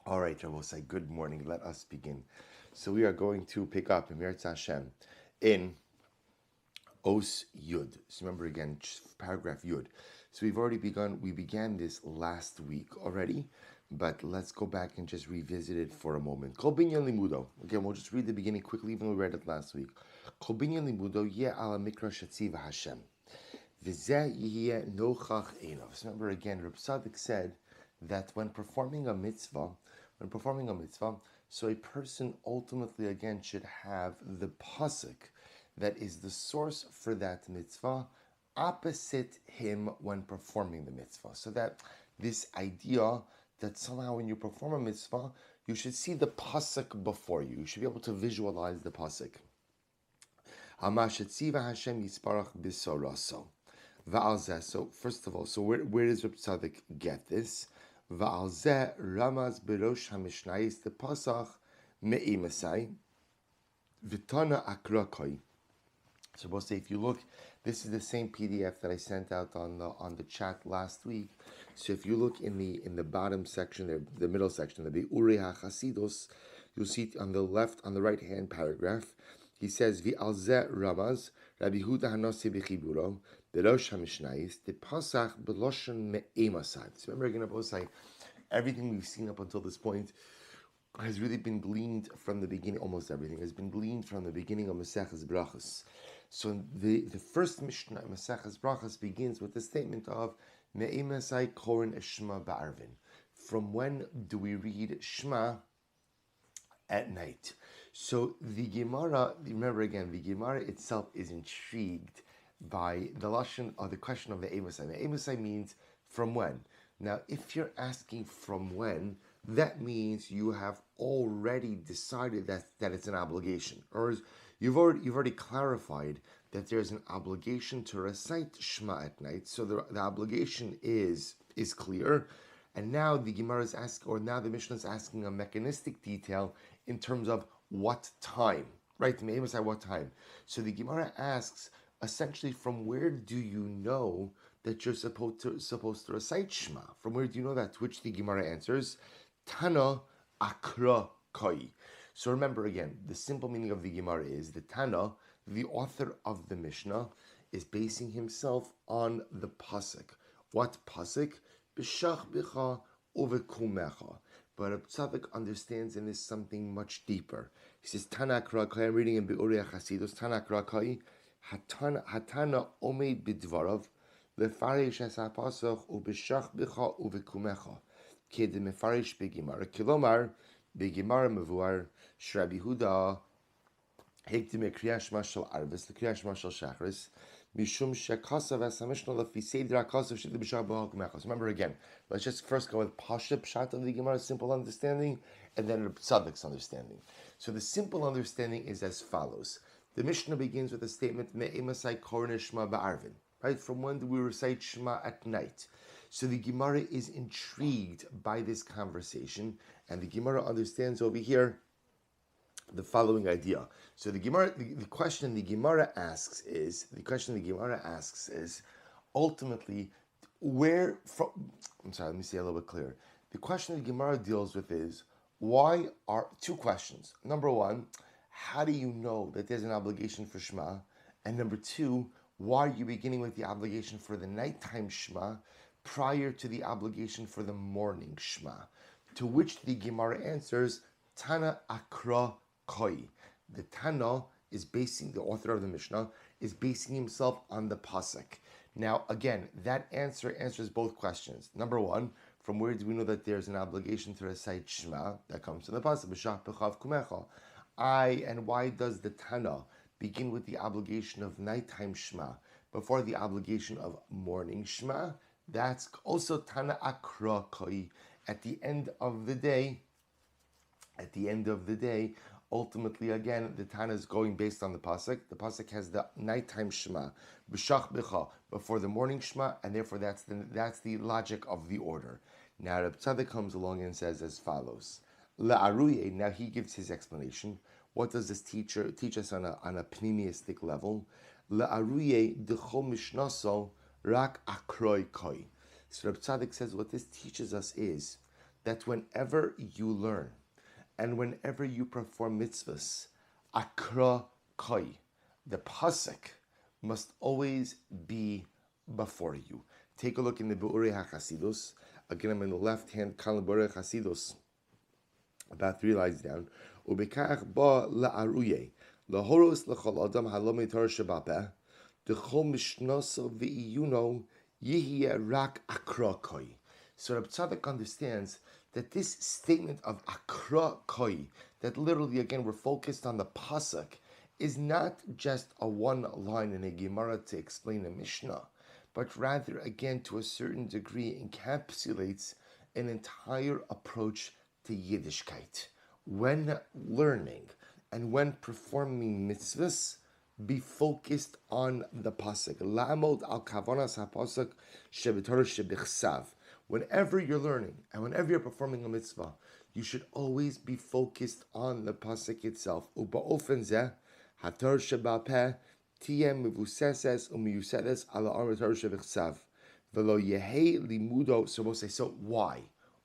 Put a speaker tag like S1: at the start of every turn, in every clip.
S1: All right, Rabosai, good morning. Let us begin. So we are going to pick up in Meretz Hashem in Os Yud. So remember again, paragraph Yud. So we began this last week already, but let's go back and just revisit it for a moment. Kol binyan limudo. Again, we'll just read the beginning quickly, even though we read it last week. Kol binyan limudo yeh ala mikra shetziva Hashem. V'zeh yeh nochach einav. So remember again, Reb Tzaddik said that when performing a mitzvah, so a person ultimately again should have the pasuk that is the source for that mitzvah opposite him when performing the mitzvah. So that this idea that somehow when you perform a mitzvah, you should see the pasuk before you. You should be able to visualize the pasuk. So first of all, so where does Reb Tzaddik get this? Va'alzeh ramaz berosh hamishnayis the pasach me'imasai v'tana akrakoi. So we'll say if you look, this is the same PDF that I sent out on the chat last week. So if you look in the bottom section, the middle section, the Be'urei HaChasidus, you'll see on the left, on the right hand paragraph, he says V'alzeh ramaz Rabbi Huda Hanosi b'chiburo berosh hamishnayis the pasach beloshon me'imasai. So remember again, both say everything we've seen up until this point has really been gleaned from the beginning. Almost everything has been gleaned from the beginning of Maseches Brachos. So the first Mishnah in Maseches Brachos begins with the statement of Me'imasai korin Shema ba'arvin. From when do we read Shema at night? So the Gemara, remember again, the Gemara itself is intrigued by the lashon or the question of the Emasai. The Emasai means from when. Now, if you're asking from when, that means you have already decided that it's an obligation, or you've already clarified that there's an obligation to recite Shema at night. So the obligation is clear. And now the Gemara is asking, or now the Mishnah is asking a mechanistic detail in terms of what time, right? The aim is at what time. So the Gemara asks, essentially, from where do you know that you're supposed to recite Shema? From where do you know that? To which the Gemara answers, Tana akra koi. So remember again, the simple meaning of the Gemara is the Tana, the author of the Mishnah, is basing himself on the pasuk. What pasuk? B'shach b'cha uvekumecha. But Reb Tzaddik understands in this something much deeper. He says, Tana Krakai, I'm reading in Be'urei HaChasidus, Tana Krakai, Hatana omeid b'dvarav, lefarish es ha'pasach, u'b'shach b'cha uvekumecha, k'ed mefarish b'gimar. Kilomar, b'gimar mevuar, sh'Rabbi Huda, hektim ekriyash mashal arvis, l'kriyash mashal shachris, Mishum shekasav as hamishna lefi seidra kasav shidli b'shah b'hak mechas. Remember again, let's just first go with Pasha Pshat of the Gemara, simple understanding, and then Tzaddik's understanding. So the simple understanding is as follows. The Mishnah begins with a statement, Me'emasai korne shma ba'arvin. Right? From when do we recite Shema at night? So the Gemara is intrigued by this conversation, and the Gemara understands over here the following idea. So the Gemara, the question the Gemara asks is, ultimately, where from, I'm sorry, let me say a little bit clearer. The question the Gemara deals with is, why are, two questions. Number one, how do you know that there's an obligation for Shema? And number two, why are you beginning with the obligation for the nighttime Shema prior to the obligation for the morning Shema? To which the Gemara answers, Tana akra koi. The Tana is basing, the author of the Mishnah, is basing himself on the pasuk. Now, again, that answers both questions. Number one, from where do we know that there's an obligation to recite Shema? That comes from the pasuk, b'shach b'chav kumecha. And why does the Tana begin with the obligation of nighttime Shema before the obligation of morning Shema? That's also Tana akra koi. At the end of the day, ultimately, again, the Tana is going based on the pasuk. The pasuk has the nighttime Shema, b'shach b'cha, before the morning Shema, and therefore that's the logic of the order. Now, Reb Tzaddik comes along and says as follows: La'aruye. Now he gives his explanation. What does this teach us on a pneumistic level? La'aruye d'chol mishnaso rak akroi koi. So Reb Tzaddik says what this teaches us is that whenever you learn and whenever you perform mitzvahs, akra koi, the pasuk must always be before you. Take a look in the Be'urei HaChasidus. Again, I'm in the left-hand column, Be'urei HaChasidus, about 3 lines down. Ubekach ba la'aruye, lahoros l'chol adam halomei Torah shebapeh, d'chol mishnoso v'iyuno yihye rak akra koi. So Reb Tzaddik understands that this statement of akra koi, that literally, again, we're focused on the pasuk, is not just a one line in a Gemara to explain a Mishnah, but rather, again, to a certain degree, encapsulates an entire approach to Yiddishkeit. When learning and when performing mitzvahs, be focused on the pasuk. La'amod al kavanas hapasuk shebetorah shebichsav. Whenever you're learning and whenever you're performing a mitzvah, you should always be focused on the pasuk itself. Uba'ofen zeh hatorah sheba'peh tiyeh mevuseses umiyusedes ala amar torah shebichsav velo yehei limudo. So we'll say, so why?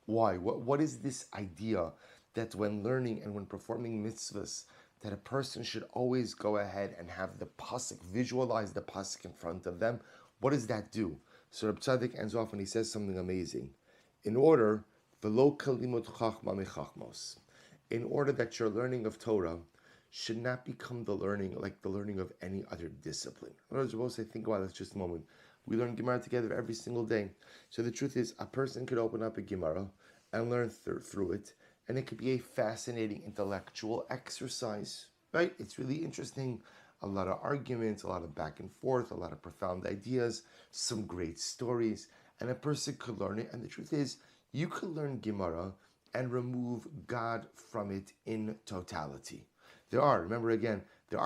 S1: Why? What is this idea that when learning and when performing mitzvahs, that a person should always go ahead and have the pasuk, visualize the pasuk in front of them? What does that do? So Reb Tzaddik ends off and he says something amazing. In order, v'lo kalimot chachma mechachmos, in order that your learning of Torah should not become the learning like the learning of any other discipline. In other words, we'll say, think about this just a moment. We learn Gemara together every single day. So the truth is, a person could open up a Gemara and learn through it, and it could be a fascinating intellectual exercise, right? It's really interesting. A lot of arguments, a lot of back and forth, a lot of profound ideas, some great stories, and a person could learn it. And the truth is, you could learn Gemara and remove God from it in totality. There are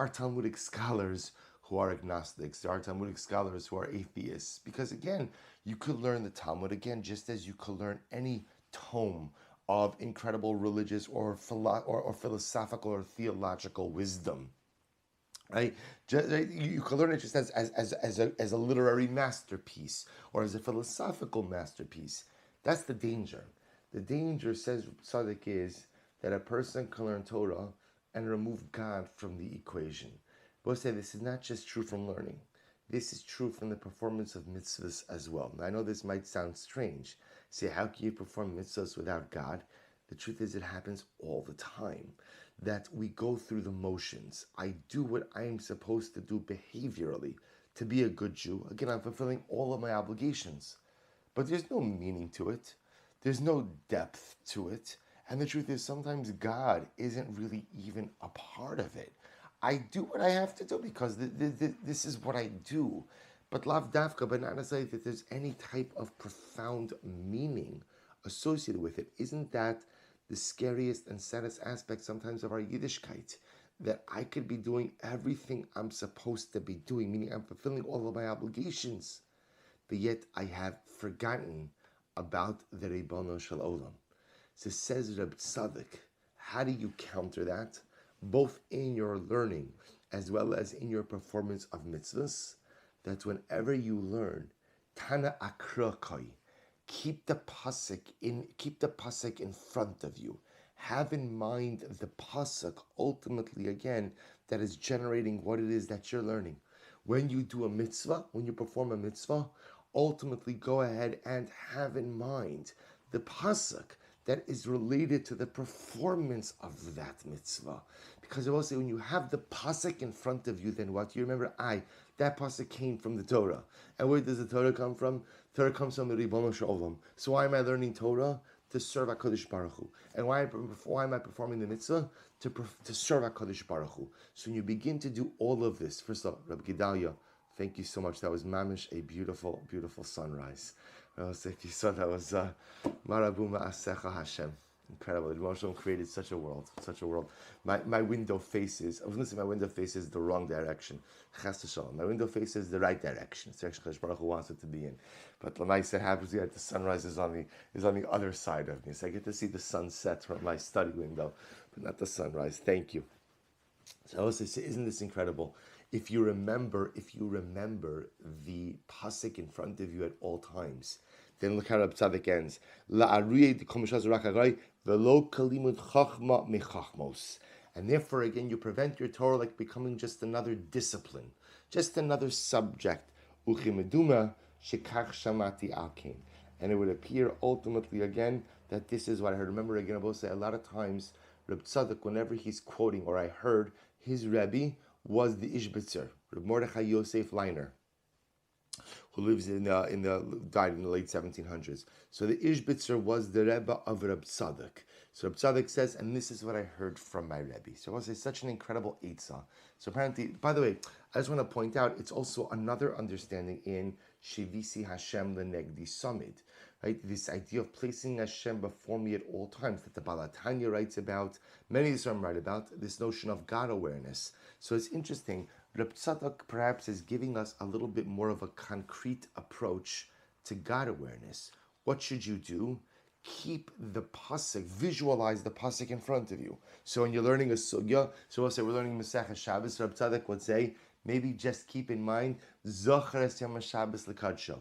S1: Talmudic scholars who are agnostics. There are Talmudic scholars who are atheists. Because again, you could learn the Talmud, again, just as you could learn any tome of incredible religious or philosophical or theological wisdom. Right? You can learn it just as a literary masterpiece or as a philosophical masterpiece. That's the danger. The danger, says Tzaddik, is that a person can learn Torah and remove God from the equation. We'll say this is not just true from learning. This is true from the performance of mitzvahs as well. Now, I know this might sound strange. Say, how can you perform mitzvahs without God? The truth is, it happens all the time. That we go through the motions. I do what I am supposed to do behaviorally to be a good Jew. Again, I'm fulfilling all of my obligations. But there's no meaning to it. There's no depth to it. And the truth is, sometimes God isn't really even a part of it. I do what I have to do because this is what I do. But lav davka, but not necessarily that there's any type of profound meaning associated with it. Isn't that the scariest and saddest aspect sometimes of our Yiddishkeit? That I could be doing everything I'm supposed to be doing, meaning I'm fulfilling all of my obligations, but yet I have forgotten about the Ribono Shel Olam. So says Reb Tzaddik, how do you counter that? Both in your learning as well as in your performance of mitzvahs, that whenever you learn, Tana Akra Koi, keep the pasuk in front of you. Have in mind the pasuk ultimately, again, that is generating what it is that you're learning. When you do a mitzvah, when you perform a mitzvah, ultimately go ahead and have in mind the pasuk that is related to the performance of that mitzvah. Because I will say, when you have the pasuk in front of you, then what? You remember, that pasuk came from the Torah. And where does the Torah come from? Torah comes from the Ribono Shel Olam. So why am I learning Torah? To serve HaKadosh Baruch Hu. And why am I performing the mitzvah? To serve HaKadosh Baruch Hu. So when you begin to do all of this, first of all, Rabbi Gedalia, thank you so much. That was mamish, a beautiful, beautiful sunrise. If you saw that, was Marabu Ma'asecha Hashem. Incredible. The Moshe created such a world, such a world. My window faces, I was going to say my window faces the wrong direction. Chas v'shalom. My window faces the right direction. It's actually Kadosh Baruch Hu wants it to be in. But Lamaisa happens that the sunrise is on the other side of me. So I get to see the sunset from my study window, but not the sunrise. Thank you. So I also say, isn't this incredible? If you remember the pasuk in front of you at all times, Then look how Reb Tzaddik ends. La'ariyeh de komishas rakagai velo kalimud chachma mechachmos. And therefore, again, you prevent your Torah like becoming just another discipline, just another subject. Uchimeduma shekach shamati alkin. And it would appear ultimately again that this is what I heard. Remember again, I will say a lot of times, Reb Tzaddik, whenever he's quoting, or I heard, his Rebbe was the Ishbitzer, Reb Mordechai Yosef Leiner, who lives died in the late 1700s. So the Ishbitzer was the Rebbe of Reb Tzaddik. So Reb Tzaddik says, and this is what I heard from my Rebbe. So I was such an incredible Eitzah. So apparently, by the way, I just want to point out, it's also another understanding in Shivisi Hashem Lenegdi Samid. Right? This idea of placing Hashem before me at all times, that the Balatanya writes about, many of them write about, this notion of God awareness. So it's interesting, Reb Tzadok perhaps is giving us a little bit more of a concrete approach to God awareness. What should you do? Keep the pasuk, visualize the pasuk in front of you. So when you're learning a sugya, so we'll say we're learning Masechah Shabbos, Reb Tzadok would say, maybe just keep in mind, Zocher es Yom HaShabbos l'kadsho.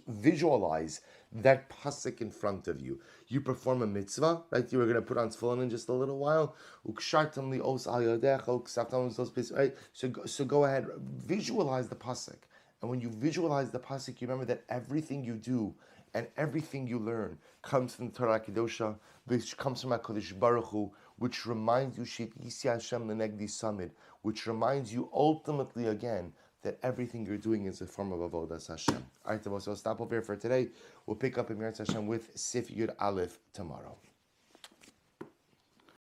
S1: Visualize that pasuk in front of you. You perform a mitzvah, right? You were going to put on tefillin in just a little while. Right? So go ahead, visualize the pasuk. And when you visualize the pasuk, you remember that everything you do and everything you learn comes from the Torah Kedosha, which comes from HaKadosh Baruch Hu, which reminds you, Shivisi Hashem Lenegdi Samid, which reminds you ultimately again that everything you're doing is a form of avodas Hashem. All right, so we'll stop over here for today. We'll pick up in Meretz Hashem with Sif Yud Aleph tomorrow.